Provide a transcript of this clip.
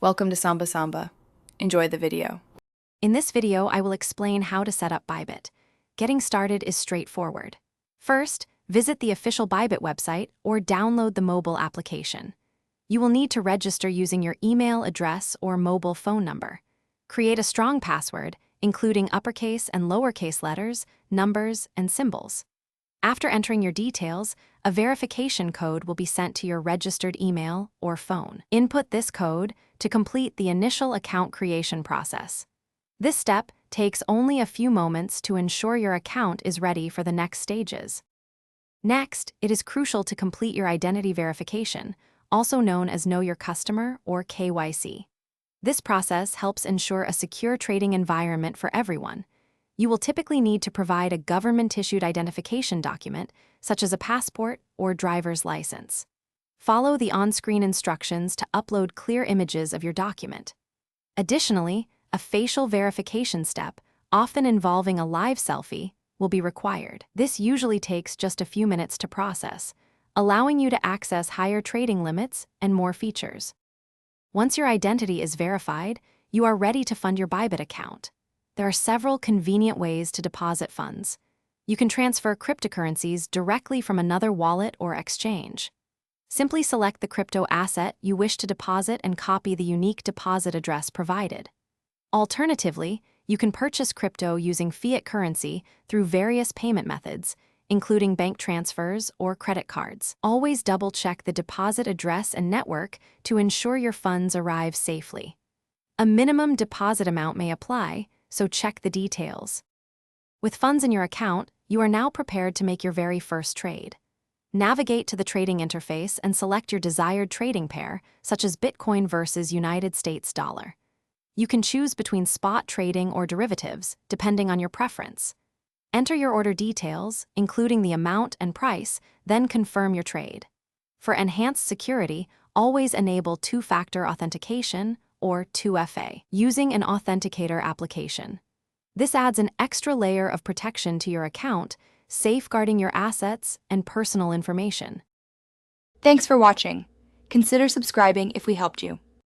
Welcome to Samba Samba. Enjoy the video. In this video, I will explain how to set up Bybit. Getting started is straightforward. First, visit the official Bybit website or download the mobile application. You will need to register using your email address or mobile phone number. Create a strong password, including uppercase and lowercase letters, numbers, and symbols. After entering your details, a verification code will be sent to your registered email or phone. Input this code to complete the initial account creation process. This step takes only a few moments to ensure your account is ready for the next stages. Next, it is crucial to complete your identity verification, also known as Know Your Customer or KYC. This process helps ensure a secure trading environment for everyone. You will typically need to provide a government-issued identification document, such as a passport or driver's license. Follow the on-screen instructions to upload clear images of your document. Additionally, a facial verification step, often involving a live selfie, will be required. This usually takes just a few minutes to process, allowing you to access higher trading limits and more features. Once your identity is verified, you are ready to fund your Bybit account. There are several convenient ways to deposit funds. You can transfer cryptocurrencies directly from another wallet or exchange. Simply select the crypto asset you wish to deposit and copy the unique deposit address provided. Alternatively, you can purchase crypto using fiat currency through various payment methods, including bank transfers or credit cards. Always double-check the deposit address and network to ensure your funds arrive safely. A minimum deposit amount may apply, so check the details. With funds in your account, you are now prepared to make your very first trade. Navigate to the trading interface and select your desired trading pair, such as Bitcoin versus United States dollar. You can choose between spot trading or derivatives, depending on your preference. Enter your order details, including the amount and price, then confirm your trade. For enhanced security, always enable two-factor authentication or 2FA, using an authenticator application. This adds an extra layer of protection to your account, safeguarding your assets and personal information. Thanks for watching. Consider subscribing if we helped you.